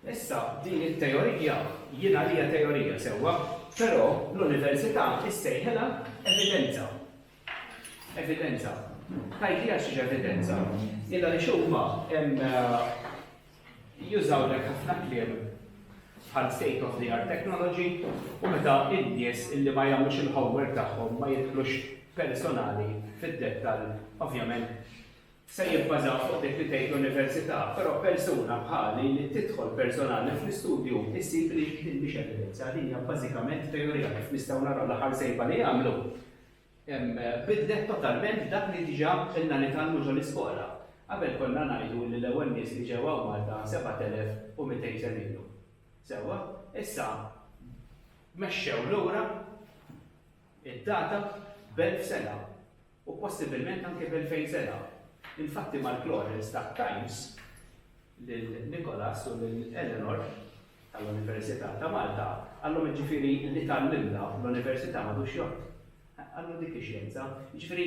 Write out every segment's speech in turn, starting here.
Issa, din it-teorija, jiena li hija teorija sewwa, però l-Università issejħilha evidenza. Evidenza. Tajt li għax evidenza. Illa li xumma jużaw lek ħafna kliem bħal state of the art technology u meta id-nies illi ma jagħmlux il-homework tagħhom ma jidħlux personali fid-dettall, ovvjament se jibbażaw fuq dik li tgħid l-università, però persuna bħali li tidħol personali fl-istudju issib li biex evidenza din hija bażikament teorija kif nistgħu naraw l-aħħar sejba li jagħmlu. Bidlet totalment dak li diġà ilna nitalmu ġol l-iskola. Qabel konna ngħidu li l-ewwel nies li ġew Malta 7200 sena ilu. Sewwa, issa mexxew lura id-data b'1000 sena u possibilment anke b'2000 sena. Infatti mal-Clarence ta' Times lil Nicholas u lil Eleanor tal-Università ta' Malta għallhom ġifieri li tallimna l-Università m'għadux jgħod. Għallu dik ix-xjenza, ġifieri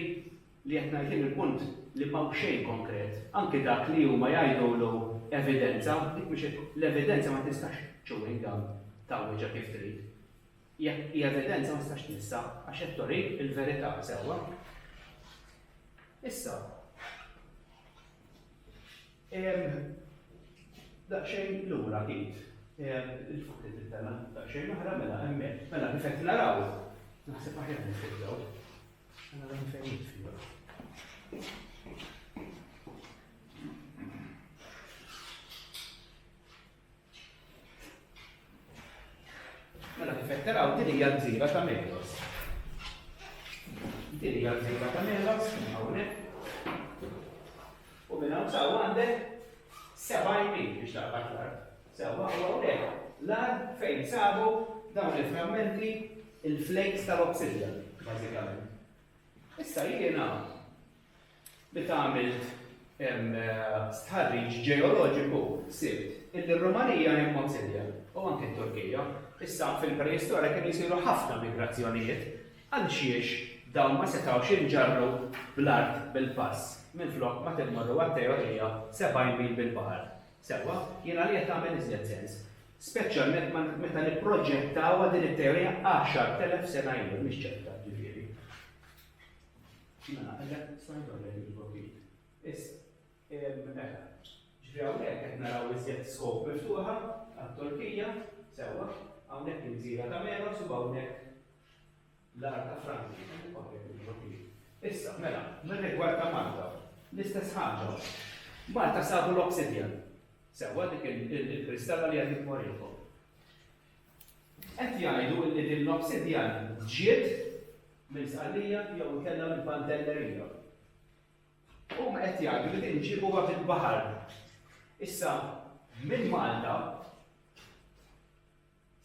li qed ngħid il-punt li ma' xejn konkret. Anke dak li huma jgħidulu evidenza, dik mhix l-evidenza ma tistax chewing gum tawweġha kif trid. Jekk hija evidenza ma tistax tissa għax qed torik il-verità sewwa. Issa, daqsxejn lura kif il-fuq it-tana, daqsxejn oħra mela hemmhekk, mela kif qed naraw. Naħseb aħjar nifiddaw. Għana għan fejn jitfiju. Mela kif taraw din hija gżira ta' Melos. Din hija gżira ta' Melos, hawnhekk. U minn hawn saw għandek 70 mil biex taqbad l-art. Sewwa u hawnhekk l-art fejn sabu dawn il-frammenti il-flakes tal-obsidian, bażikament. Issa jiena li tagħmilt stħarriġ ġeoloġiku sibt il-Rumanija hemm obsidian u anke t-Turkija. Issa fil-preistorja kienu jsiru ħafna migrazzjonijiet għal xiex dawn ma setgħux jinġarru bl-art bil-pass minflok ma timmorru għat-teorija 70 mil bil-baħar. Sewwa, jiena li qed tagħmel iżjed sens. Speċjalment meta nipproġettaw din it-teorija 10,000 sena ilu, mhix ċerta ġifieri. Mela, għalhekk slajd li l-bokit. Issa, ġifieri hawnhekk qed naraw iżjed skop miftuħa għat-Turkija, sewwa, hawnhekk il-gżira ta' Melos u hawnhekk l-art ta' Franki. Issa, mela, mir-rigward ta' Malta, l-istess ħaġa. Malta sabu l-obsidian. Sewwa dik il-kristalla li għadik morikom. Qed jgħidu li din l-obsidian ġiet minn sqallija jew kellha minn pantellerija. Huma qed jgħidu li din ġibuha fil-baħar. Issa minn Malta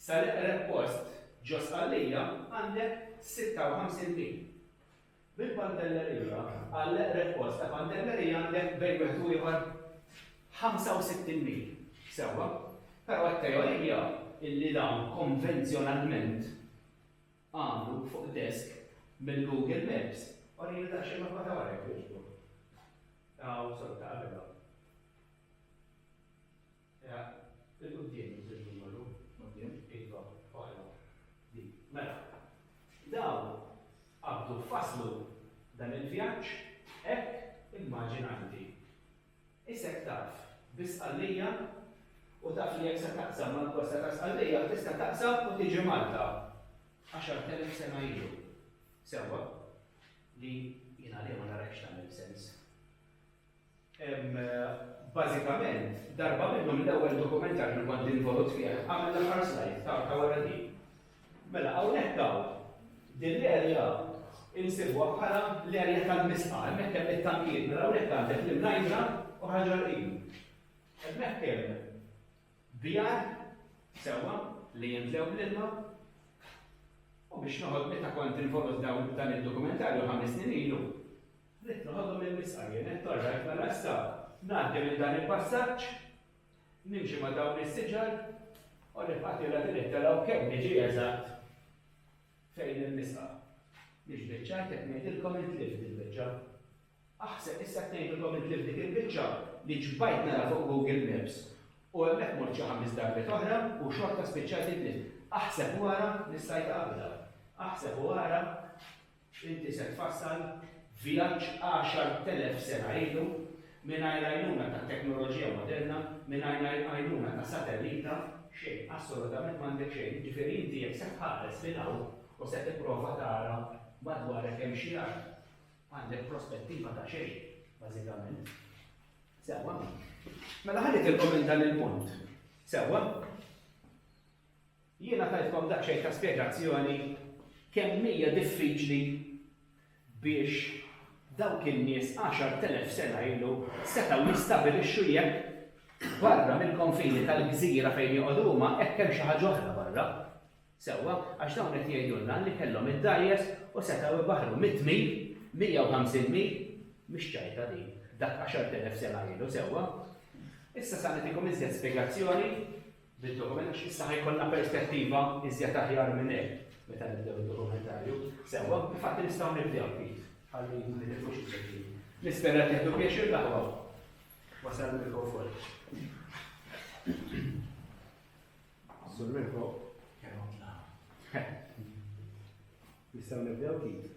sal-eqreb post ġo sqallija għandek 56 mil. Bil-pantellerija għall-eqreb post ta' pantellerija għandek bejn wieħed u ieħor 65 mil. Sewwa, però t-teorija illi dawn konvenzjonalment għamlu fuq desk mill-Google Maps. Orri li daqsxejn ma ta' warek biex. Sorta għabela. Il-qudiem il-numru, qudiem, iva, fajla. Mela, dawn għabdu faslu dan il-vjaġġ hekk immaġinanti. Isek taf bisqallija u taf li jekk se taqsam mal-kosta ta' sqallija tista' taqsam u tiġi Malta 10,000 sena ilu. Sewwa li jiena li ma narekx tagħmel sens. Bażikament, darba minnhom l-ewwel dokumentar li kont involut fih għamel l-aħħar slide ta' wara din. Mela hawnhekk daw din l-erja insibuha bħala l-erja tal-misqa, hemmhekk hemm it-tankiet, mela hawnhekk għandek l-imnajra u ħaġa qim. Hemmhekk hemm bjar sewwa li jintlew bl-ilma u biex noħod meta kont involut dan id-dokumentarju 5 snin ilu. Rrid noħodhom il-misqa jien qed torrajt mela issa ngħaddi minn dan il-passaġġ, nimxi ma' dawn is-siġar u nibqgħu din taraw kemm niġi eżatt fejn il-misqa. Biex biċċajt qed ngħidilkom intlift il-biċċa. Aħseb issa qed ngħidilkom intlift dik il-biċċa li ġbajt nara fuq Google Maps U hemmhekk mort xi 5 darbiet oħra u xorta spiċċajt it-tliet. Aħseb wara nistajt qabla. Aħseb wara inti se tfassal vjaġġ 10,000 sena ilu mingħajr għajnuna ta' teknoloġija moderna, mingħajr għajnuna ta' satellita, xejn, assolutament m'għandek xejn. Ġifieri inti jekk se tħares lil hawn u se tipprova tara madwarek hemm xi art, għandek prospettiva ta' xejn, bażikament. Sewwa. Mela ħallit ilkom minn dan il-punt. Sewwa. Jiena tajtkom daqsxejn ta' spjegazzjoni kemm hija diffiċli biex dawk in-nies 10,000 sena ilu setgħu jistabilixxu jekk barra mill-konfini tal-gżira fejn joqogħdu huma hekk hemm xi ħaġa oħra barra. Sewwa, għax dawn qed jgħidulna li kellhom id-dajjes u setgħu ibaħru 100 mil, 150 mil, mhix ċajta din, dak 10,000 sena ilu sewwa. Issa sa nagħtikom iżjed spjegazzjoni bid-dokument għax issa ħajkollna perspettiva iżjed aħjar minn hekk meta nibdew id-dokumentarju. Sewwa, infatti nistgħu nibdew ftit. Ħalli nifux il-ġekki. Nispera li jħeddu biex il-laħwa. Wasal il-mikrofon. Sur Mirko. Nistaw nibdew kif.